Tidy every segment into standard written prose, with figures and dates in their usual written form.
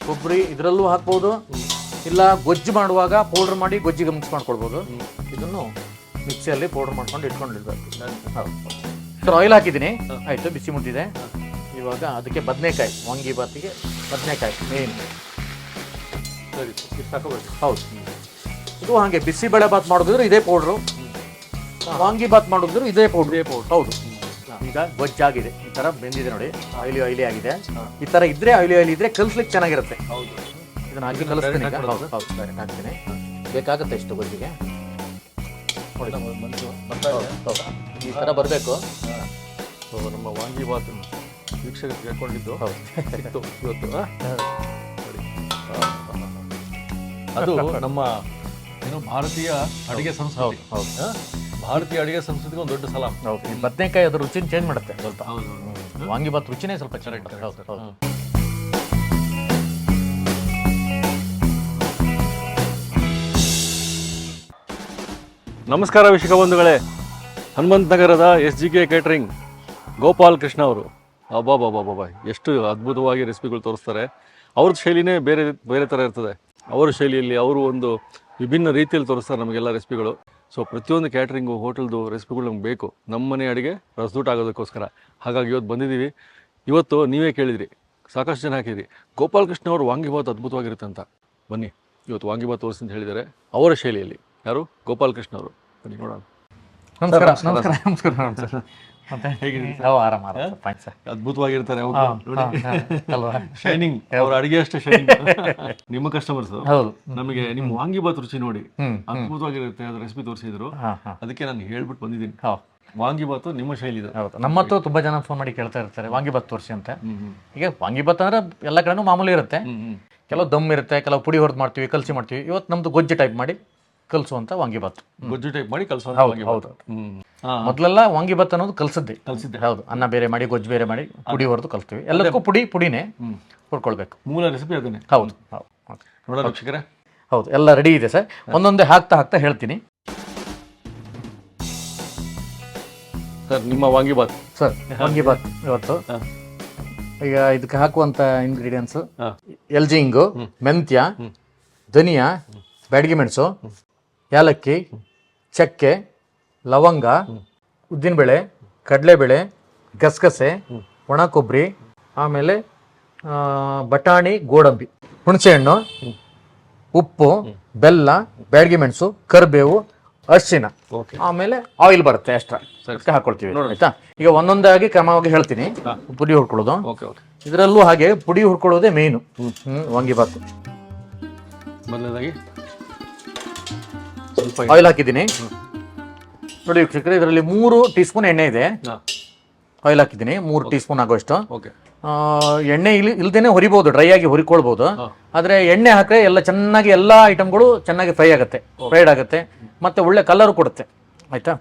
ಕೊಬ್ಬರಿ ಇದರಲ್ಲೂ ಹಾಕ್ಬೋದು, ಇಲ್ಲ ಗೊಜ್ಜು ಮಾಡುವಾಗ ಪೌಡ್ರ್ ಮಾಡಿ ಗೊಜ್ಜಿಗೆ ಮಿಕ್ಸ್ ಮಾಡ್ಕೊಳ್ಬೋದು. ಇದನ್ನು ಮಿಕ್ಸಿಯಲ್ಲಿ ಪೌಡ್ರ್ ಮಾಡ್ಕೊಂಡು ಇಟ್ಕೊಂಡಿರ್ಬೇಕು. ಹೌದು ಸರ್, ಆಯಿಲ್ ಹಾಕಿದ್ದೀನಿ. ಆಯಿತು, ಬಿಸಿ ಮುಟ್ಟಿದೆ. ಇವಾಗ ಅದಕ್ಕೆ ಬದನೆಕಾಯಿ, ವಾಂಗಿಬಾತಿಗೆ ಬದನೆಕಾಯಿ ಮೇನ್. ಸರಿ, ಇಷ್ಟು ಹಾಕೋಬೇಕು. ಹೌದು, ಇದು ಹಾಗೆ ಬಿಸಿಬೇಳೆ ಬಾತ್ ಮಾಡೋದಿದ್ರು ಇದೇ ಪೌಡ್ರು, ವಾಂಗಿಬಾತ್ ಮಾಡೋದಿದ್ರು ಇದೇ ಪೌಡ್ರ್. ಹೌದು. ಈಗ ಗೊಜ್ಜಾಗಿದೆ, ಈ ಥರ ಬೆಂದಿದೆ ನೋಡಿ, ಆಯಿಲಿ ಆಗಿದೆ. ಈ ಥರ ಇದ್ರೆ ಆಯಿಲಿ ಇದ್ರೆ ಕಲಿಸ್ಲಿಕ್ಕೆ ಚೆನ್ನಾಗಿರುತ್ತೆ. ಹೌದು, ಇದನ್ನ ಹಾಕಿ ಕಲಿಸ್ತೀನಿ. ಹೌದು ಹೌದು, ಡೈರೆಕ್ಟ್ ಹಾಕ್ತೀನಿ. ಬೇಕಾಗುತ್ತೆ ಇಷ್ಟು ಗೊಜ್ಜಿಗೆ. ಈ ಥರ ಬರಬೇಕು. ನಮ್ಮ ವಾಂಗಿಬಾತ್ ವೀಕ್ಷಕರು ಕೇಳ್ಕೊಂಡಿದ್ದು ಹೌದು ಸಿಕ್ತು ಇವತ್ತು. ಅದು ನಮ್ಮ ಏನು ಭಾರತೀಯ ಅಡಿಗೆ ಸಂಸ್ಕೃತಿ. ಹೌದು, ಭಾರತೀಯ ಅಡಿಗೆ ಸಂಸ್ಕೃತಿಗೆ ಒಂದು ದೊಡ್ಡ ಸಲಾಮ್. ಹೌದು. ಈ ಬದನೆಕಾಯಿ ಅದ್ರ ರುಚಿನ ಚೇಂಜ್ ಮಾಡುತ್ತೆ ಸ್ವಲ್ಪ. ಹೌದು, ವಾಂಗಿಬಾತ್ ರುಚಿನೇ ಸ್ವಲ್ಪ ಚೆನ್ನಾಗಿ. ಹೌದು ಹೌದು. ನಮಸ್ಕಾರ ವೀಕ್ಷಕ ಬಂಧುಗಳೇ. ಹನುಮಂತ ನಗರದ SGK ಕೇಟರಿಂಗ್ ಗೋಪಾಲ್ ಕೃಷ್ಣ ಅವರು ಅಬ್ಬಾಬಾಬಾಬಾ ಎಷ್ಟು ಅದ್ಭುತವಾಗಿ ರೆಸಿಪಿಗಳು ತೋರಿಸ್ತಾರೆ. ಅವ್ರದ್ದು ಶೈಲಿನೇ ಬೇರೆ ಬೇರೆ ಥರ ಇರ್ತದೆ. ಅವರ ಶೈಲಿಯಲ್ಲಿ ಅವರು ಒಂದು ವಿಭಿನ್ನ ರೀತಿಯಲ್ಲಿ ತೋರಿಸ್ತಾರೆ ನಮಗೆಲ್ಲ ರೆಸಿಪಿಗಳು. ಸೊ ಪ್ರತಿಯೊಂದು ಕ್ಯಾಟ್ರಿಂಗು ಹೋಟೆಲ್ದು ರೆಸಿಪಿಗಳು ನಮ್ಗೆ ಬೇಕು ನಮ್ಮ ಮನೆ ಅಡುಗೆ ರಸದೂಟ ಆಗೋದಕ್ಕೋಸ್ಕರ. ಹಾಗಾಗಿ ಇವತ್ತು ಬಂದಿದ್ದೀವಿ. ಇವತ್ತು ನೀವೇ ಕೇಳಿದ್ರಿ, ಸಾಕಷ್ಟು ಜನ ಹಾಕಿದ್ರಿ ಗೋಪಾಲ್ ಕೃಷ್ಣ ಅವರು ವಾಂಗಿಬಾತ್ ಅದ್ಭುತವಾಗಿರುತ್ತೆ ಅಂತ. ಬನ್ನಿ ಇವತ್ತು ವಾಂಗಿಬಾತ್ ತೋರಿಸಿ ಅಂತ ಹೇಳಿದ್ದಾರೆ ಅವರ ಶೈಲಿಯಲ್ಲಿ. ಯಾರು? ಗೋಪಾಲ್ ಕೃಷ್ಣ ಅವರು. ಬನ್ನಿ ನೋಡೋಣ. ನಮಸ್ಕಾರ. ನಮಸ್ಕಾರ. ನಮಸ್ಕಾರ. ಮತ್ತೆ ಹೇಗಿದ್ದೀರಿ? ಆರಾಮ. ಅದ್ಭುತವಾಗಿರ್ತಾರೆ ಅಲ್ವಾ? ಶೈನಿಂಗ್, ಅವ್ರ ಅಡಿಗೆ ಅಷ್ಟೇ ಶೈನಿಂಗ್. ನಿಮ್ಮ ಕಸ್ಟಮರ್ಸ್ ಹೌದು, ನಮಗೆ ನಿಮ್ಮ ವಾಂಗಿಬಾತ್ ರುಚಿ ನೋಡಿ ಅದ್ಭುತವಾಗಿರುತ್ತೆ, ಅದ್ರ ರೆಸಿಪಿ ತೋರಿಸಿದ್ರು. ಅದಕ್ಕೆ ನಾನು ಹೇಳ್ಬಿಟ್ಟು ಬಂದಿದ್ದೀನಿ. ವಾಂಗಿಬಾತ್ ನಿಮ್ಮ ಶೈಲಿ ಇದೆ. ಹೌದು, ನಮ್ಮತ್ತು ತುಂಬಾ ಜನ ಫೋನ್ ಮಾಡಿ ಕೇಳ್ತಾ ಇರ್ತಾರೆ ವಾಂಗಿಬಾತ್ ತೋರಿಸಿ ಅಂತ. ಈಗ ವಾಂಗಿಬಾತ್ ಅಂದ್ರೆ ಎಲ್ಲ ಕಡೆನೂ ಮಾಮೂಲಿ ಇರುತ್ತೆ. ಕೆಲವು ದಮ್ ಇರುತ್ತೆ, ಕೆಲವು ಪುಡಿ ಹೊರದು ಮಾಡ್ತೀವಿ, ಕಲಸಿ ಮಾಡ್ತೀವಿ. ಇವತ್ತು ನಮ್ದು ಗೊಜ್ಜು ಟೈಪ್ ಮಾಡಿ ಕಲಸುವಂತ ವಾಂಗಿಬಾತ್. ಗೊಜ್ಜು ಟೈಪ್ ಮಾಡಿ ಕಲ್ಸೋ. ಹೌದು. ಮೊದಲೆಲ್ಲ ವಾಂಗಿಬಾತ್ ಅನ್ನೋದು ಕಲ್ಸಿದ್ದೆ. ಹೌದು, ಅನ್ನ ಬೇರೆ ಮಾಡಿ ಗೊಜ್ಜು ಬೇರೆ ಮಾಡಿ ಪುಡಿ ಹೊರದು ಕಲ್ಸ್ತೀವಿ. ಎಲ್ಲದಕ್ಕೂ ಪುಡಿನೇ ಹುರ್ಕೊಳ್ಬೇಕು. ಮೂಲ ರೆಸಿಪಿ ಅದನ್ನೇ. ಹೌದು ಹೌದು. ನೋಡೋಣ ವೀಕ್ಷಕರೇ. ಹೌದು, ಎಲ್ಲ ರೆಡಿ ಇದೆ ಸರ್. ಒಂದೊಂದೇ ಹಾಕ್ತಾ ಹೇಳ್ತೀನಿ ಸರ್. ನಿಮ್ಮ ವಾಂಗಿಬಾತ್ ಸರ್, ವಾಂಗಿಬಾತ್ ಇವತ್ತು ಈಗ ಇದಕ್ಕೆ ಹಾಕುವಂತ ಇಂಗ್ರೀಡಿಯೆಂಟ್ಸ್: ಎಲ್ಚಿ ಹಿಂಗು, ಮೆಂತ್ಯ, ಧನಿಯಾ, ಬ್ಯಾಡಗಿ ಮೆಣಸು, ಏಲಕ್ಕಿ, ಚಕ್ಕೆ, ಲವಂಗ, ಉದ್ದಿನಬೇಳೆ, ಕಡಲೆಬೇಳೆ, ಗಸಗಸೆ, ಒಣ ಕೊಬ್ಬರಿ, ಆಮೇಲೆ ಬಟಾಣಿ, ಗೋಡಂಬಿ, ಹುಣಸೆಹಣ್ಣು, ಉಪ್ಪು, ಬೆಲ್ಲ, ಬ್ಯಾಡಗಿ ಮೆಣಸು, ಕರಿಬೇವು, ಅರಿಶಿನ, ಆಮೇಲೆ ಆಯಿಲ್ ಬರುತ್ತೆ ಎಕ್ಸ್ಟ್ರಾ ಹಾಕೊಳ್ತೀವಿ. ಆಯ್ತಾ? ಈಗ ಒಂದೊಂದಾಗಿ ಕ್ರಮವಾಗಿ ಹೇಳ್ತೀನಿ. ಪುಡಿ ಹುರ್ಕೊಳ್ಳೋದು, ಇದರಲ್ಲೂ ಹಾಗೆ ಪುಡಿ ಹುರ್ಕೊಳ್ಳೋದೇ ಮೇನು ವಾಂಗಿಬಾತ್. ಮೊದಲನೇದಾಗಿ ಆಯಿಲ್ ಹಾಕಿದ್ದೀನಿ ನೋಡಿ ವೀಕ್ಷಕರೇ. ಇದರಲ್ಲಿ 3 ಟೀ ಸ್ಪೂನ್ ಎಣ್ಣೆ ಇದೆ. ಆಯಿಲ್ ಹಾಕಿದ್ದೀನಿ 3 ಟೀ ಸ್ಪೂನ್ ಆಗೋಷ್ಟು. ಎಣ್ಣೆ ಇಲ್ದೇನೆ ಹುರಿಬಹುದು, ಡ್ರೈ ಆಗಿ ಹುರಿಕೊಳ್ಬಹುದು. ಆದ್ರೆ ಎಣ್ಣೆ ಹಾಕಿದ್ರೆ ಎಲ್ಲ ಚೆನ್ನಾಗಿ ಎಲ್ಲಾ ಐಟಮ್ಗಳು ಚೆನ್ನಾಗಿ ಫ್ರೈಡ್ ಆಗುತ್ತೆ, ಮತ್ತೆ ಒಳ್ಳೆ ಕಲರ್ ಕೊಡುತ್ತೆ. ಆಯ್ತಾ?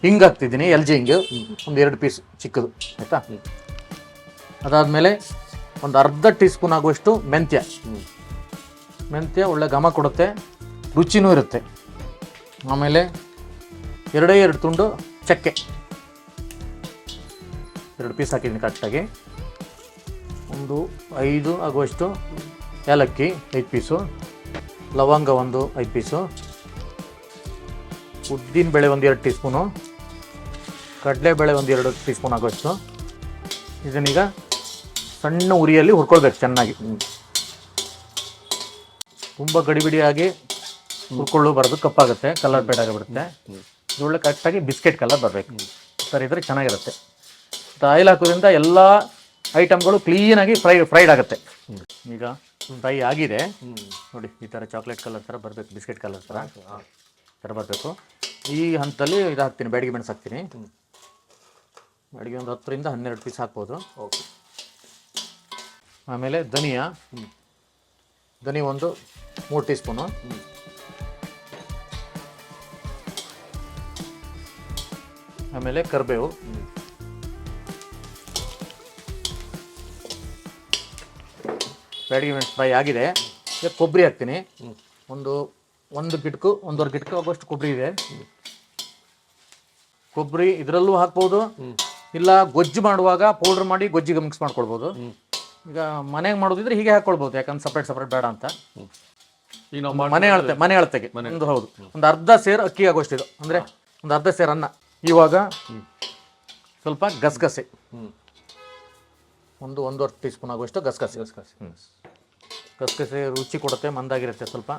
ಹಿಂಗ್ ಹಾಕ್ತಿದ್ದೀನಿ, ಎಲ್ಚಿ ಹಿಂಗು ಒಂದು 2 ಪೀಸ್ ಚಿಕ್ಕದು. ಆಯ್ತಾ? ಅದಾದ್ಮೇಲೆ ಒಂದು ಅರ್ಧ ಟೀ ಸ್ಪೂನ್ ಆಗುವಷ್ಟು ಮೆಂತ್ಯ ಒಳ್ಳೆ ಘಮ ಕೊಡುತ್ತೆ, ರುಚಿನೂ ಇರುತ್ತೆ. ಆಮೇಲೆ 2 ತುಂಡು ಚಕ್ಕೆ, 2 ಪೀಸ್ ಹಾಕಿದ್ದೀನಿ ಕರೆಕ್ಟಾಗಿ. ಒಂದು 5 ಆಗುವಷ್ಟು ಏಲಕ್ಕಿ 5 ಪೀಸು, ಲವಂಗ ಒಂದು 5 ಪೀಸು, ಉದ್ದಿನಬೇಳೆ ಒಂದು 2 ಟೀ ಸ್ಪೂನು, ಕಡಲೆಬೇಳೆ ಒಂದು 2 ಟೀ ಸ್ಪೂನ್ ಆಗುವಷ್ಟು. ಇದನ್ನೀಗ ಸಣ್ಣ ಉರಿಯಲ್ಲಿ ಹುರ್ಕೊಳ್ಬೇಕು ಚೆನ್ನಾಗಿ. ತುಂಬ ಗಡಿಬಿಡಿಯಾಗಿ ಹುರ್ಕೊಳ್ಳಬಾರ್ದು, ಕಪ್ಪಾಗುತ್ತೆ, ಕಲರ್ ಬೇಡ ಆಗಿಬಿಡುತ್ತೆ. ಇದು ಒಳ್ಳೆ ಕರೆಕ್ಟಾಗಿ ಬಿಸ್ಕೆಟ್ ಕಲರ್ ಬರಬೇಕು. ಸರ್ ಇದ್ರೆ ಚೆನ್ನಾಗಿರುತ್ತೆ. ಆಯಿಲ್ ಹಾಕೋದ್ರಿಂದ ಎಲ್ಲ ಐಟಮ್ಗಳು ಕ್ಲೀನಾಗಿ ಫ್ರೈಡ್ ಆಗುತ್ತೆ. ಈಗ ಫ್ರೈ ಆಗಿದೆ ನೋಡಿ, ಈ ಥರ ಚಾಕ್ಲೇಟ್ ಕಲರ್ ಥರ ಬರಬೇಕು, ಬಿಸ್ಕೆಟ್ ಕಲರ್ ಥರ ಬರಬೇಕು. ಈ ಹಂತದಲ್ಲಿ ಇದು ಹಾಕ್ತೀನಿ, ಬ್ಯಾಡಗಿ ಮೆಣಸು ಹಾಕ್ತೀನಿ. ಬ್ಯಾಡಗಿ ಒಂದು 10 ರಿಂದ 12 ಪೀಸ್ ಹಾಕ್ಬೋದು. ಆಮೇಲೆ ಧನಿಯಾ ಒಂದು 3 ಟೀ ಸ್ಪೂನು, ಆಮೇಲೆ ಕರಿಬೇವು, ಬ್ಯಾಡಗಿ ಮೆಣಸು ಫ್ರೈ ಆಗಿದೆ. ಈಗ ಕೊಬ್ಬರಿ ಹಾಕ್ತೀನಿ. ಒಂದು ಗಿಟ್ಕು 1.5 ಗಿಟ್ಕು ಆಗುವಷ್ಟು ಕೊಬ್ಬರಿ ಇದೆ. ಕೊಬ್ಬರಿ ಇದರಲ್ಲೂ ಹಾಕ್ಬೋದು, ಇಲ್ಲ ಗೊಜ್ಜು ಮಾಡುವಾಗ ಪೌಡ್ರ್ ಮಾಡಿ ಗೊಜ್ಜಿಗೆ ಮಿಕ್ಸ್ ಮಾಡ್ಕೊಳ್ಬೋದು. ಈಗ ಮನೆಗೆ ಮಾಡೋದಿದ್ರೆ ಹೀಗೆ ಹಾಕ್ಕೊಳ್ಬೋದು, ಯಾಕಂದ್ರೆ ಸಪ್ರೇಟ್ ಬೇಡ ಅಂತ. ಈಗ ನಾವು ಮನೆ ಅಳತೆಗೆ ಒಂದು ಹೌದು ಒಂದು ಅರ್ಧ ಸೇರು ಅಕ್ಕಿ ಆಗೋಷ್ಟು ಇದು, ಅಂದರೆ ಒಂದು ಅರ್ಧ ಸೇರು ಅನ್ನ. ಇವಾಗ ಸ್ವಲ್ಪ ಗಸಗಸೆ, ಒಂದೂವರೆ ಟೀ ಸ್ಪೂನ್ ಆಗುವಷ್ಟು ಗಸಗಸೆ. ಗಸಗಸೆ ರುಚಿ ಕೊಡುತ್ತೆ, ಮಂದಾಗಿರುತ್ತೆ ಸ್ವಲ್ಪ.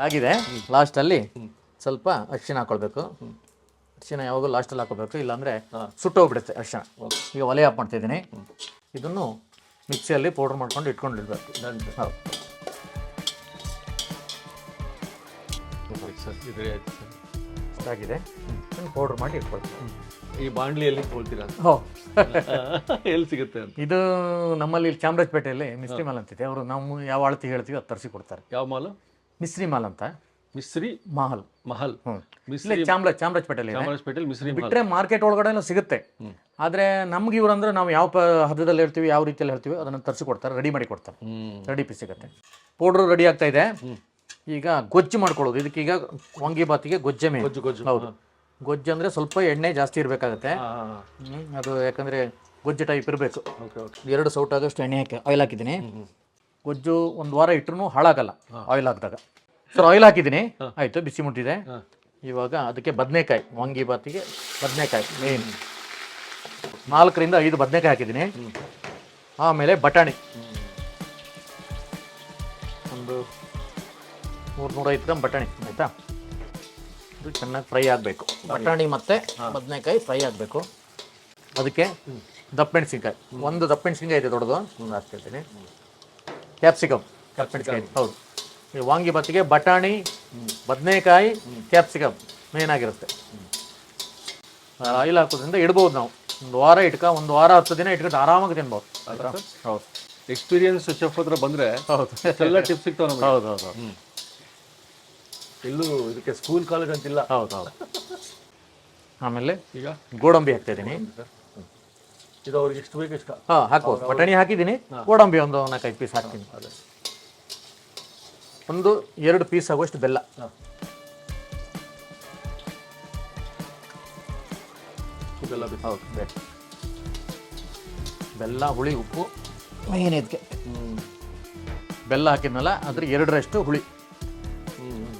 ಆಗಿದೆ. ಲಾಸ್ಟಲ್ಲಿ ಸ್ವಲ್ಪ ಅರಿಶಿನ ಹಾಕೊಳ್ಬೇಕು. ಅರಿಶಿನ ಯಾವಾಗೂ ಲಾಸ್ಟಲ್ಲಿ ಹಾಕೋಬೇಕು, ಇಲ್ಲಾಂದರೆ ಸುಟ್ಟೋಗ್ಬಿಡುತ್ತೆ ಅರಿಶಿನ. ಈಗ ಒಲೆ ಆಫ್ ಮಾಡ್ತಿದ್ದೀನಿ. ಇದನ್ನು ಮಿಕ್ಸಿಯಲ್ಲಿ ಪೌಡ್ರ್ ಮಾಡ್ಕೊಂಡು ಇಟ್ಕೊಂಡಿರ್ಬೇಕು. ಹೌದು ಸರ್, ಇದು ಆಯ್ತು ಸರ್, ಇಷ್ಟಾಗಿದೆ. ಪೌಡ್ರ್ ಮಾಡಿ ಇಟ್ಕೊಳ್ಬೇಕು. ಈ ಬಾಂಡ್ಲಿಯಲ್ಲಿ ಕೊಳ್ತೀರಾ? ಎಲ್ಲಿ ಸಿಗುತ್ತೆ ಅಂತ? ಇದು ನಮ್ಮಲ್ಲಿ ಚಾಮರಾಜಪೇಟೆಯಲ್ಲಿ ಮಿಸ್ತ್ರಿ ಮಾಲ್ ಅಂತಿದೆ. ಅವರು ನಾವು ಯಾವ ಅಳತೆ ಹೇಳ್ತೀವಿ ಅದು ತರಿಸಿ ಕೊಡ್ತಾರೆ. ಯಾವ ಮಾಲ್? ಮಿಸ್ತ್ರಿ ಮಾಲ್ ಅಂತ. ಮಿಸ್ರಿ ಮಹಲ್ ಮಿಸ್ರಿ ಚಾಮರಾಜಪೇಟೆಯಲ್ಲಿ ಚಾಮರಾಜಪೇಟೆಯಲ್ಲಿ ಮಿಸ್ರಿ ಬಿಟ್ಟರೆ ಮಾರ್ಕೆಟ್ ಒಳಗಡೆ ಸಿಗುತ್ತೆ. ಆದರೆ ನಮ್ಗೆ ಇವ್ರಂದ್ರೆ ನಾವು ಯಾವ ಹದದಲ್ಲಿ ಹೇಳ್ತೀವಿ, ಯಾವ ರೀತಿಯಲ್ಲಿ ಹೇಳ್ತೀವಿ ಅದನ್ನು ತರಿಸಿ ಕೊಡ್ತಾರೆ, ರೆಡಿ ಮಾಡಿ ಕೊಡ್ತಾರೆ. ರೆಡಿ ಪೀಸ್ ಸಿಗುತ್ತೆ. ಪೌಡ್ರು ರೆಡಿ ಆಗ್ತಾ ಇದೆ. ಈಗ ಗೊಜ್ಜು ಮಾಡ್ಕೊಳ್ಳೋದು. ಇದಕ್ಕೀಗ ವಾಂಗಿಬಾತಿಗೆ ಗೊಜ್ಜೆ ಮೇನ್. ಹೌದು, ಗೊಜ್ಜು ಅಂದರೆ ಸ್ವಲ್ಪ ಎಣ್ಣೆ ಜಾಸ್ತಿ ಇರಬೇಕಾಗತ್ತೆ. ಅದು ಯಾಕಂದರೆ ಗೊಜ್ಜು ಟೈಪ್ ಇರಬೇಕು. 2 ಸೌಟ್ ಆಗೋಷ್ಟು ಎಣ್ಣೆ ಹಾಕಿ ಆಯಿಲ್ ಹಾಕಿದ್ದೀನಿ. ಗೊಜ್ಜು 1 ವಾರ ಇಟ್ಟರು ಹಾಳಾಗಲ್ಲ ಆಯಿಲ್ ಹಾಕಿದಾಗ. ಸರ್ ಆಯಿಲ್ ಹಾಕಿದ್ದೀನಿ, ಆಯಿತು, ಬಿಸಿ ಮುಟ್ಟಿದೆ. ಇವಾಗ ಅದಕ್ಕೆ ಬದನೆಕಾಯಿ, ವಾಂಗಿಬಾತಿಗೆ ಬದನೆಕಾಯಿ ಮೇನ್ 4 ರಿಂದ 5 ಬದನೆಕಾಯಿ ಹಾಕಿದ್ದೀನಿ. ಆಮೇಲೆ ಬಟಾಣಿ ಒಂದು 300-350 ಗ್ರಾಮ್ ಬಟಾಣಿ, ಆಯಿತಾ. ಇದು ಚೆನ್ನಾಗಿ ಫ್ರೈ ಆಗಬೇಕು. ಬಟಾಣಿ ಮತ್ತು ಬದನೆಕಾಯಿ ಫ್ರೈ ಆಗಬೇಕು. ಅದಕ್ಕೆ ದಪ್ಪಮೆಣಸಿನ್ಕಾಯಿ, 1 ದಪ್ಪಮೆಣಸಿನ್ಕಾಯಿ ಇದೆ ದೊಡ್ಡದು, ಹಾಕ್ತಿರ್ತೀನಿ. ಕ್ಯಾಪ್ಸಿಕಮ್, ಹೌದು. ಈ ವಾಂಗಿಬಾತಿಗೆ ಬಟಾಣಿ, ಬದನೆಕಾಯಿ, ಕ್ಯಾಪ್ಸಿಕಮ್ ಮೇನ್ ಆಗಿರುತ್ತೆ. ಆಯಿಲ್ ಹಾಕೋದ್ರಿಂದ ಇಡ್ಬೋದು ನಾವು. 1 ವಾರ 1 ವಾರ 10 ದಿನ ಇಟ್ಕೊಂಡು ಆರಾಮಾಗಿ ತಿನ್ಬೋದು. ಹೌದು, ಎಕ್ಸ್ಪೀರಿಯನ್ಸ್ ಶೆಫ್ ಹತ್ರ ಬಂದರೆ ಹೌದು ಎಲ್ಲ ಟಿಪ್ಸ್ ಸಿಗ್ತಾವೆ ನಮಗೆ. ಹೌದು. ಎಲ್ಲೂ ಇದಕ್ಕೆ ಸ್ಕೂಲ್ ಕಾಲೇಜ್ ಅಂತಿಲ್ಲ. ಹೌದು. ಆಮೇಲೆ ಈಗ ಗೋಡಂಬಿ ಹಾಕ್ತಾ ಇದ್ದೀನಿ. ಇದು ಅವ್ರಿಗೆ ಎಷ್ಟು ಬೇಕು ಇಷ್ಟ. ಹಾಕ್ಬೋದು. ಬಟಾಣಿ ಹಾಕಿದ್ದೀನಿ, ಗೋಡಂಬಿ ಒಂದು 4-5 ಪೀಸ್ ಹಾಕ್ತೀನಿ. ಒಂದು 2 ಪೀಸ್ ಆಗುವಷ್ಟು ಬೆಲ್ಲ. ಹೌದು, ಬೆಲ್ಲ, ಹುಳಿ, ಉಪ್ಪು ಮೇನ್ ಇದಕ್ಕೆ. ಬೆಲ್ಲ ಹಾಕಿದ್ನಲ್ಲ ಅದ್ರ 2ರಷ್ಟು ಹುಳಿ,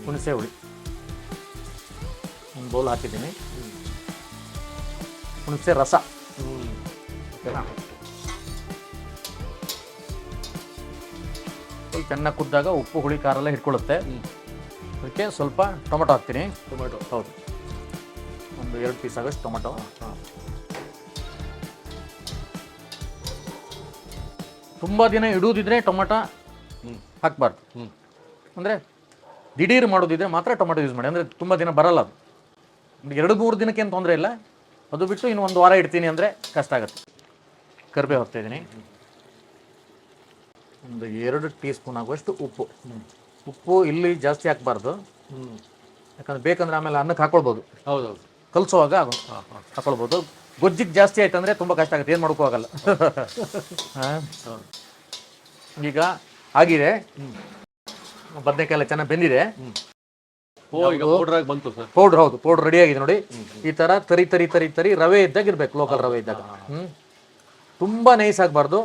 ಹುಣಸೆ ಹುಳಿ ಒಂದು ಬೌಲ್ ಹಾಕಿದ್ದೀನಿ. ಹುಣಸೆ ರಸ, ಚೆನ್ನಾಗಿ ಕುದ್ದಾಗ ಉಪ್ಪು ಹುಳಿ ಖಾರ ಎಲ್ಲ ಹಿಡ್ಕೊಳ್ಳುತ್ತೆ. ಅದಕ್ಕೆ ಸ್ವಲ್ಪ ಟೊಮೆಟೊ ಹಾಕ್ತೀನಿ. ಹೌದು, ಒಂದು 2 ಪೀಸ್ ಆಗೋಷ್ಟು ಟೊಮೆಟೊ. ತುಂಬ ದಿನ ಇಡುವುದಿದ್ರೆ ಟೊಮೆಟೊ ಹಾಕಬಾರ್ದು. ಅಂದರೆ ದಿಢೀರ್ ಮಾಡೋದಿದ್ರೆ ಮಾತ್ರ ಟೊಮೆಟೊ ಯೂಸ್ ಮಾಡಿ, ಅಂದರೆ ತುಂಬ ದಿನ ಬರಲ್ಲ ಅದು. 2-3 ದಿನಕ್ಕೆ ಏನು ತೊಂದರೆ ಇಲ್ಲ. ಅದು ಬಿಟ್ಟು ಇನ್ನು 1 ವಾರ ಇಡ್ತೀನಿ ಅಂದರೆ ಕಷ್ಟ ಆಗುತ್ತೆ. ಕರಿಬೇವು ಹಾಕ್ತಾಯಿದ್ದೀನಿ. ಒಂದು 2 ಟೀ ಸ್ಪೂನ್ ಆಗುವಷ್ಟು ಉಪ್ಪು. ಉಪ್ಪು ಇಲ್ಲಿ ಜಾಸ್ತಿ ಹಾಕಬಾರ್ದು, ಯಾಕಂದ್ರೆ ಬೇಕಂದ್ರೆ ಆಮೇಲೆ ಅನ್ನಕ್ಕೆ ಹಾಕೊಳ್ಬೋದು. ಹೌದೌದು, ಕಲಿಸುವಾಗ ಹಾಕೊಳ್ಬೋದು. ಗೊಜ್ಜಿಗೆ ಜಾಸ್ತಿ ಆಯ್ತು ಅಂದರೆ ತುಂಬ ಕಷ್ಟ ಆಗುತ್ತೆ, ಏನು ಮಾಡೋಕ್ಕೂ ಆಗಲ್ಲ. ಈಗ ಆಗಿದೆ, ಬದನೆಕಾಯಿ ಎಲ್ಲ ಚೆನ್ನಾಗಿ ಬೆಂದಿದೆ. ಪೌಡ್ರ್, ಹೌದು, ಪೌಡ್ರ್ ರೆಡಿ ಆಗಿದೆ ನೋಡಿ. ಈ ಥರ ತರಿ ರವೆ ಇದ್ದಾಗ ಇರಬೇಕು, ಲೋಕಲ್ ರವೆ ಇದ್ದಾಗ. ತುಂಬ ನೈಸ್ ಆಗಬಾರ್ದು,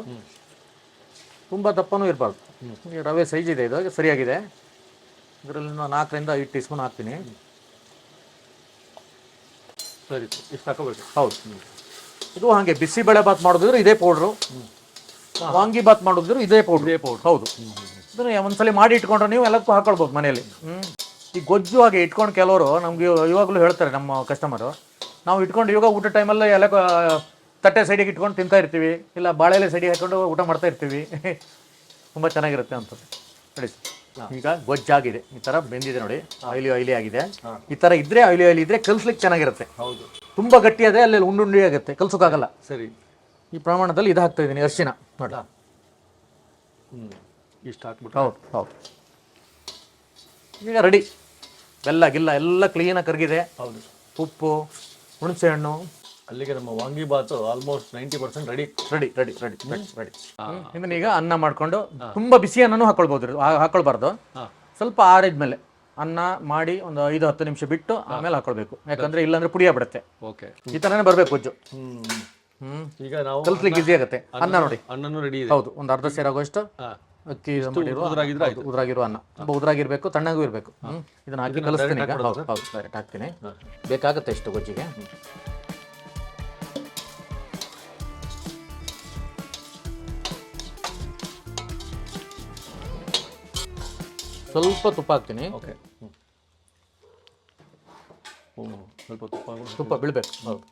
ತುಂಬ ದಪ್ಪನೂ ಇರಬಾರ್ದು. ರವೆ ಸೈಜ್ ಇದೆ, ಇದು ಸರಿಯಾಗಿದೆ. ಇದರಲ್ಲಿ 4 ರಿಂದ 5 ಟೀ ಸ್ಪೂನ್ ಹಾಕ್ತೀನಿ. ಸರಿ, ಇಷ್ಟು ಹಾಕೋಬೇಕು. ಹೌದು, ಇದು ಹಾಗೆ ಬಿಸಿಬೇಳೆ ಬಾತ್ ಮಾಡೋದಿದ್ರು ಇದೇ ಪೌಡ್ರು, ವಾಂಗಿ ಬಾತ್ ಮಾಡೋದಿದ್ರು ಇದೇ ಪೌಡ್ರ್. ಹೌದು, ಇದನ್ನು ಒಂದ್ಸಲಿ ಮಾಡಿ ಇಟ್ಕೊಂಡ್ರೆ ನೀವು ಎಲ್ಲಕ್ಕೂ ಹಾಕೊಳ್ಬೋದು ಮನೆಯಲ್ಲಿ. ಈ ಗೊಜ್ಜು ಹಾಗೆ ಇಟ್ಕೊಂಡು ಕೆಲವರು ನಮ್ಗೆ ಇವಾಗಲೂ ಹೇಳ್ತಾರೆ ನಮ್ಮ ಕಸ್ಟಮರು, ನಾವು ಇಟ್ಕೊಂಡು ಇವಾಗ ಊಟ ಟೈಮಲ್ಲಿ ಎಲ್ಲ ತಟ್ಟೆ ಸೈಡಿಗೆ ಇಟ್ಕೊಂಡು ತಿಂತಾ ಇರ್ತೀವಿ, ಇಲ್ಲ ಬಾಳೆಲೆ ಸೈಡಿಗೆ ಹಾಕೊಂಡು ಊಟ ಮಾಡ್ತಾ ಇರ್ತೀವಿ. ತುಂಬ ಚೆನ್ನಾಗಿರುತ್ತೆ ಅಂತ ನೋಡಿ. ಈಗ ಗೊಜ್ಜಾಗಿದೆ, ಈ ಥರ ಬೆಂದಿದೆ ನೋಡಿ, ಆಯಿಲಿ ಆಗಿದೆ. ಈ ಥರ ಇದ್ರೆ ಆಯಿಲಿ ಇದ್ರೆ ಕಲ್ಸ್ಲಿಕ್ಕೆ ಚೆನ್ನಾಗಿರುತ್ತೆ. ಹೌದು, ತುಂಬ ಗಟ್ಟಿ ಆದರೆ ಅಲ್ಲಿ ಉಂಡುಂಡಿ ಆಗುತ್ತೆ, ಕಲ್ಸೋಕ್ಕಾಗಲ್ಲ. ಸರಿ, ಈ ಪ್ರಮಾಣದಲ್ಲಿ ಇದು ಹಾಕ್ತಾ ಇದ್ದೀನಿ, ಅರಿಶಿನ ನೋಡಿ. ಇಷ್ಟು ಹಾಕ್ಬಿಟ್ಟು. ಹೌದು. ಈಗ ರೆಡಿ. ಬೆಲ್ಲ ಗಿಲ್ಲ ಎಲ್ಲ ಕ್ಲೀನಾಗಿ ಕರಗಿದೆ. ಹೌದು, ಉಪ್ಪು, ಹುಣಸೆ ಹಣ್ಣು. ಅಲ್ಲಿಗೆ ನಮ್ಮ ವಾಂಗಿಬಾತು ಆಲ್ಮೋಸ್ಟ್ 90% ರೆಡಿ. ಇದನ್ನೀಗ ಅನ್ನ ಮಾಡ್ಕೊಂಡು, ತುಂಬ ಬಿಸಿ ಅನ್ನನೂ ಹಾಕೊಳ್ಬಾರ್ದು. ಸ್ವಲ್ಪ ಆರಿದ್ಮೇಲೆ ಅನ್ನ ಮಾಡಿ ಒಂದು 5-10 ನಿಮಿಷ ಬಿಟ್ಟು ಆಮೇಲೆ ಹಾಕೊಳ್ಬೇಕು, ಯಾಕಂದ್ರೆ ಇಲ್ಲಾಂದ್ರೆ ಪುಡಿ ಆಗ್ಬಿಡುತ್ತೆ. ಓಕೆ, ಈ ಥರನೇ ಬರಬೇಕು ಗೊಜ್ಜು. ಈಗ ನಾವು ಕಲ್ಸ್ಲಿಕ್ಕೆ ಈಸಿ ಆಗುತ್ತೆ. ಅನ್ನ ನೋಡಿ, ಅನ್ನನೂ ರೆಡಿ ಇದೆ. ಹೌದು, ಒಂದು ಅರ್ಧ ಸೇರು ಆಗೋಷ್ಟು ಅಕ್ಕಿ ಉದುರಾಗಿರೋ ಅನ್ನ. ತುಂಬ ಉದುರಾಗಿರ್ಬೇಕು, ತಣ್ಣಗೂ ಇರಬೇಕು. ಇದನ್ನ ಹಾಕಿ ಕಲಿಸ್ತೀನಿ ಈಗ. ಹೌದು ಹೌದು, ಡೈರೆಕ್ಟ್ ಹಾಕ್ತೀನಿ. ಬೇಕಾಗುತ್ತೆ ಇಷ್ಟು ಗೊಜ್ಜಿಗೆ. ಸ್ವಲ್ಪ ತುಪ್ಪ ಹಾಕ್ತೀನಿ. ಓಕೆ, ಸ್ವಲ್ಪ ತುಪ್ಪ ಬೀಳ್ಬೇಕು. ಹೌದು,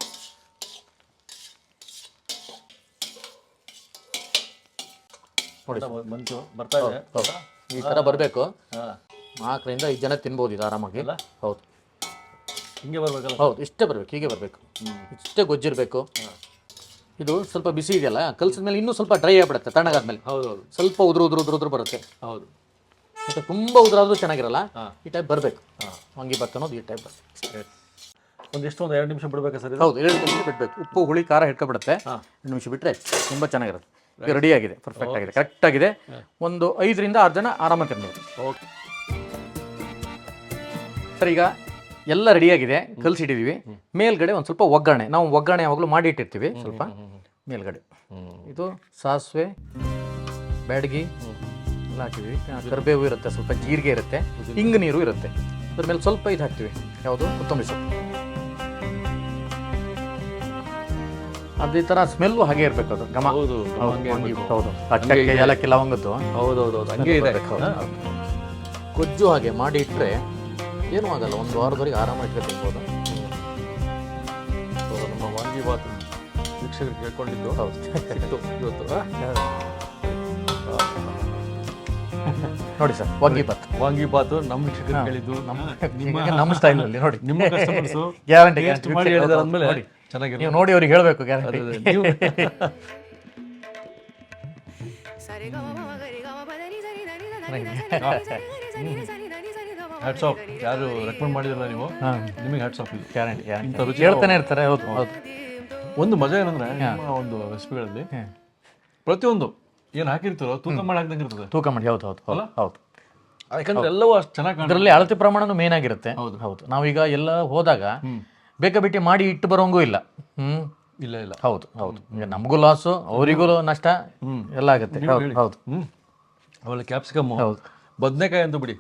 ಮಂಚು ಬರ್ತಾ ಇದೆ. ಈ ಥರ ಬರಬೇಕು. 4ರಿಂದ 5 ಜನ ತಿನ್ಬೋದು ಇದು ಆರಾಮಾಗಿ. ಹೌದು, ಹಿಂಗೆ ಬರ್ಬೇಕಲ್ಲ. ಹೌದು, ಇಷ್ಟೇ ಬರಬೇಕು, ಹೀಗೆ ಬರಬೇಕು. ಇಷ್ಟೇ ಗೊಜ್ಜಿರಬೇಕು. ಇದು ಸ್ವಲ್ಪ ಬಿಸಿ ಇದೆಯಲ್ಲ, ಕಲ್ಸಿದ ಮೇಲೆ ಇನ್ನೂ ಸ್ವಲ್ಪ ಡ್ರೈ ಆಗಿಬಿಡುತ್ತೆ ತಣ್ಣಗಾದ್ಮೇಲೆ. ಹೌದು ಹೌದು, ಸ್ವಲ್ಪ ಉದುರು ಬರುತ್ತೆ. ಹೌದು, ಮತ್ತು ತುಂಬ ಉದುರಾದ್ರೂ ಚೆನ್ನಾಗಿರಲ್ಲ. ಈ ಟೈಪ್ ಬರಬೇಕು. ವಾಂಗಿಭಾತ್ ಅನ್ನೋದು ಈ ಟೈಪ್ ಬರುತ್ತೆ. ಒಂದಿಷ್ಟು 2 ನಿಮಿಷ ಬಿಡಬೇಕಾ ಸರ್? ಹೌದು, 2 ನಿಮಿಷ ಬಿಡಬೇಕು. ಉಪ್ಪು ಹುಳಿ ಖಾರ ಹಿಡ್ಕೊಬಿಡುತ್ತೆ. 2 ನಿಮಿಷ ಬಿಟ್ಟರೆ ತುಂಬ ಚೆನ್ನಾಗಿರುತ್ತೆ. ಈಗ ರೆಡಿ ಆಗಿದೆ, ಪರ್ಫೆಕ್ಟ್ ಆಗಿದೆ, ಕರೆಕ್ಟ್ ಆಗಿದೆ. ಒಂದು 5ರಿಂದ 6 ಜನ ಆರಾಮಾಗಿ ತಿನ್ಬೋದು. ಓಕೆ ಸರ್, ಈಗ ಎಲ್ಲ ರೆಡಿಯಾಗಿದೆ, ಕಲಸಿಟ್ಟಿದ್ದೀವಿ. ಮೇಲ್ಗಡೆ ಒಂದು ಸ್ವಲ್ಪ ಒಗ್ಗರಣೆ. ನಾವು ಒಗ್ಗರಣೆ ಯಾವಾಗಲೂ ಮಾಡಿ ಇಟ್ಟಿರ್ತೀವಿ. ಸ್ವಲ್ಪ ಮೇಲ್ಗಡೆ ಇದು ಸಾಸಿವೆ, ಬ್ಯಾಡಗಿ ಎಲ್ಲ ಹಾಕಿದ್ದೀವಿ. ಕರಿಬೇವು ಇರುತ್ತೆ, ಸ್ವಲ್ಪ ಜೀರಿಗೆ ಇರುತ್ತೆ, ಹಿಂಗು ನೀರು ಇರುತ್ತೆ. ಅದ್ರ ಮೇಲೆ ಸ್ವಲ್ಪ ಇದು ಹಾಕ್ತೀವಿ, ಯಾವುದು ಕೊತ್ತಂಬರಿ ಸೊಪ್ಪು. ಅದೇ ಥರ ಸ್ಮೆಲ್ಲು ಹಾಗೆ ಇರಬೇಕು. ಅದು ಘಮ. ಹೌದು ಹೌದು, ಚಕ್ಕೆ ಏಲಕ್ಕಿ ಲವಂಗದ್ದು. ಹೌದೌದು, ಹಂಗೆ ಇದೆ. ಗೊಜ್ಜು ಹಾಗೆ ಮಾಡಿ ಇಟ್ಟರೆ ಏನೂ ಆಗಲ್ಲ. 1 ವಾರದವರೆಗೆ ಆರಾಮಾಗಿ ಇಟ್ಕೊಂಡು ತಿನ್ಬೋದು. ನಮ್ಮ ವಾಂಗಿಭಾತ್ ವೀಕ್ಷಕರು ಕೇಳ್ಕೊಂಡಿದ್ದು ಹೌದು ಸಿಕ್ತು ಇವತ್ತು. ನೋಡಿ ಸರ್, ವಾಂಗಿಭಾತ್ ನಮ್ಮ ವೀಕ್ಷಕರು ಕೇಳಿದ್ದು ನಮ್ಮ ಸ್ಟೈಲಲ್ಲಿ ನೋಡಿ. ನಿಮ್ಮ ಕಸ್ಟಮರ್ಸ್ ಗ್ಯಾರಂಟಿ ಮಾಡಿ ಹೇಳಿದಾರೆ ಅಂದಮೇಲೆ ಚೆನ್ನಾಗಿ ನೀವು ನೋಡಿ ಅವ್ರಿಗೆ ಹೇಳಬೇಕು. ಗ್ಯಾರಂಟಿ. Hats off. ಯಾರು ರೆಕಮೆಂಡ್ ಮಾಡಿದ್ರಲ್ಲ ನೀವು, ನಿಮಗೆ ಹ್ಯಾಟ್ಸ್ ಆಫ್. ಇದು ಗ್ಯಾರಂಟಿ ಇಂಥ ರುಚಿ ಹೇಳ್ತಾನೆ ಇರ್ತಾರೆ. ಹೌದು ಹೌದು. ಒಂದು ಮಜಾ ಏನಂದ್ರೆ ನಿಮ್ಮ ಒಂದು ರೆಸಿಪಿಗಳಲ್ಲಿ ಪ್ರತಿಯೊಂದು ಏನು ಹಾಕಿರ್ತೀರೋ ತೂಕ ಮಾಡಿ ಹಾಕ್ದಂಗೆ ಇರ್ತದೆ. ತೂಕ ಮಾಡಿ. ಹೌದು ಹೌದು ಹೌದು ಹೌದು. ಯಾಕಂದ್ರೆ ಎಲ್ಲವೂ ಅಷ್ಟು ಚೆನ್ನಾಗಿ ಅದರಲ್ಲಿ ಅಳತೆ ಪ್ರಮಾಣನೂ ಮೇನ್ ಆಗಿರುತ್ತೆ. ಹೌದು ಹೌದು. ನಾವೀಗ ಎಲ್ಲ ಹೋದಾಗ ಬೇಕಾಬಿಟ್ಟಿ ಮಾಡಿ ಇಟ್ಟು ಬರೋಂಗೂ ಇಲ್ಲ. ಇಲ್ಲ ಇಲ್ಲ. ಹೌದು ಹೌದು. ಈಗ ನಮಗೂ ಲಾಸು, ಅವರಿಗೂ ನಷ್ಟ ಎಲ್ಲ ಆಗುತ್ತೆ. ಹೌದು ಹೌದು. ಆಮೇಲೆ ಕ್ಯಾಪ್ಸಿಕಮ್, ಹೌದು, ಬದನೆಕಾಯಿ ಅಂತೂ ಬಿಡಿ.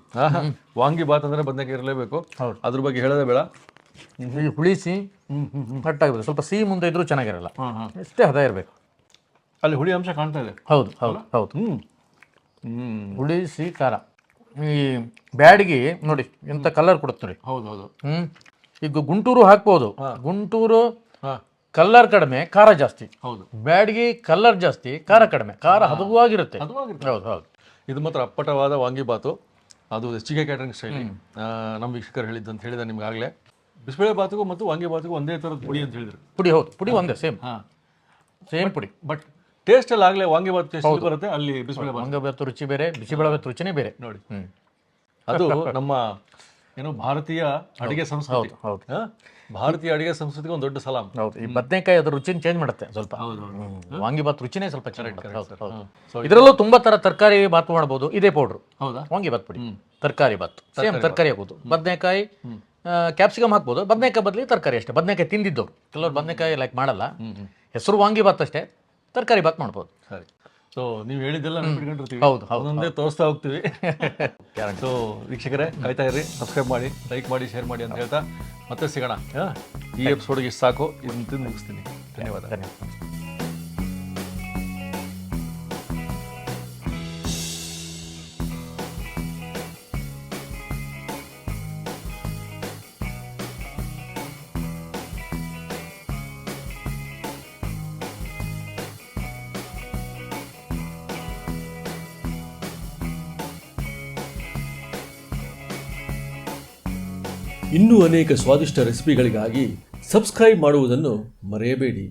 ವಾಂಗಿಭಾತ್ ಅಂದ್ರೆ ಬದನೆಕಾಯಿ ಇರಲೇಬೇಕು. ಹೌದು. ಅದ್ರ ಬಗ್ಗೆ ಹೇಳೋದೇ ಬೇಡ. ಹುಳಿಸಿ ಕಟ್ಟಾಗಿರುತ್ತೆ. ಸ್ವಲ್ಪ ಸಿಹಿ ಮುಂದೆ ಇದ್ರೂ ಚೆನ್ನಾಗಿರಲ್ಲ. ಎಷ್ಟೇ ಹದ ಇರಬೇಕು. ಅಲ್ಲಿ ಹುಳಿ ಅಂಶ ಕಾಣ್ತಾ ಇದೆ. ಹೌದು ಹೌದು ಹೌದು. ಹುಳಿ ಸಿಹಿ ಖಾರ. ಈ ಬ್ಯಾಡಗಿ ನೋಡಿ ಎಂತ ಕಲರ್ ಕೊಡುತ್ತೆ ನೋಡಿ. ಹೌದು ಹೌದು. ಈಗ ಗುಂಟೂರು ಹಾಕ್ಬೋದು. ಗುಂಟೂರು ಕಲರ್ ಕಡಿಮೆ, ಖಾರ ಜಾಸ್ತಿ. ಹೌದು. ಬ್ಯಾಡಗಿ ಕಲರ್ ಜಾಸ್ತಿ, ಖಾರ ಕಡಿಮೆ. ಖಾರ ಹದವಾಗಿರುತ್ತೆ. ಹೌದು ಹೌದು. ಇದು ಮಾತ್ರ ಅಪ್ಪಟವಾದ ವಾಂಗಿಭಾತು. ಅದು SGK ಕ್ಯಾಟರಿಂಗ್ ಸ್ಟೈಲಿ. ನಮ್ಮ ವೀಕ್ಷಕರು ಹೇಳಿದ್ದಂತ ಹೇಳಿದ ನಿಮ್ಗೆ ಆಗಲೇ. ಬಿಸಿಬೇಳೆ ಬಾತಿಗೂ ಮತ್ತು ವಾಂಗಿಭಾತಿಗೂ ಒಂದೇ ಥರದ ಪುಡಿ ಅಂತ ಹೇಳಿದ್ರು. ಪುಡಿ, ಹೌದು, ಪುಡಿ ಒಂದೇ, ಸೇಮ್ ಪುಡಿ. ಬಟ್ ಟೇಸ್ಟ್ ಅಲ್ಲಿ ಆಗಲೇ ವಾಂಗಿಭಾತ್ ಟೇಸ್ಟ್ ಬರುತ್ತೆ, ಅಲ್ಲಿ ಬಿಸಿಬೇಳೆ ವಾಂಗಿಭಾತ್ ರುಚಿ ಬೇರೆ, ಬಿಸಿಬೇಳೆ ರುಚಿನೇ ಬೇರೆ ನೋಡಿ. ಅದು ನಮ್ಮ ಏನು ಭಾರತೀಯ ಅಡಿಗೆ ಸಂಸ್ಕೃತಿ. ಹೌದು. ಭಾರತೀಯ ಅಡಿಗೆ ಸಂಸ್ಕೃತಿಗೆ ಒಂದು ದೊಡ್ಡ ಸಲಾಮ್. ಹೌದು. ಈ ಬದನೆಕಾಯಿ ಅದ್ರ ರುಚಿನ ಚೇಂಜ್ ಮಾಡುತ್ತೆ ಸ್ವಲ್ಪ. ವಾಂಗಿಭಾತ್ ರುಚಿನೇ ಸ್ವಲ್ಪ ಚೆನ್ನಾಗಿ. ಇದರಲ್ಲೂ ತುಂಬಾ ತರ ತರಕಾರಿ ಬಾತ್ ಮಾಡಬಹುದು. ಇದೇ ಪೌಡ್ರು. ಹೌದಾ? ವಾಂಗಿಭಾತ್ ಪುಡಿ, ತರಕಾರಿ ಬಾತ್, ಸೇಮ್ ತರಕಾರಿ ಹಾಕೋದು. ಬದನೆಕಾಯಿ, ಕ್ಯಾಪ್ಸಿಕಮ್ ಹಾಕ್ಬೋದು. ಬದನೆಕಾಯಿ ಬದಲಿ ತರಕಾರಿ ಅಷ್ಟೇ. ಬದನೆಕಾಯಿ ತಿಂದಿದ್ದವ್ರು ಕೆಲವರು ಬದನೆಕಾಯಿ ಲೈಕ್ ಮಾಡಲ್ಲ. ಹೆಸರು ವಾಂಗಿಭಾತ್ ಅಷ್ಟೇ, ತರಕಾರಿ ಬಾತ್ ಮಾಡ್ಬೋದು. ಸರಿ. ಸೊ ನೀವು ಹೇಳಿದ್ದೆಲ್ಲ ನೆನ್ಪಿಟ್ಕೊಂಡಿರ್ತೀವಿ. ಹೌದು, ಒಂದೊಂದೇ ತೋರಿಸ್ತಾ ಹೋಗ್ತೀವಿ. ಸೊ ವೀಕ್ಷಕರೇ, ಕಾಯ್ತಾ ಇರ್ರಿ, ಸಬ್ಸ್ಕ್ರೈಬ್ ಮಾಡಿ, ಲೈಕ್ ಮಾಡಿ, ಶೇರ್ ಮಾಡಿ ಅಂತ ಹೇಳ್ತಾ ಮತ್ತೆ ಸಿಗೋಣ. ಈ ಎಪಿಸೋಡ್ಗೆ ಇಷ್ಟು ಸಾಕು. ಇದನ್ನು ತಿಂದು ಮುಗಿಸ್ತೀನಿ. ಧನ್ಯವಾದ. ಇನ್ನೂ ಅನೇಕ ಸ್ವಾದಿಷ್ಟ ರೆಸಿಪಿಗಳಿಗಾಗಿ ಸಬ್ಸ್ಕ್ರೈಬ್ ಮಾಡುವುದನ್ನು ಮರೆಯಬೇಡಿ.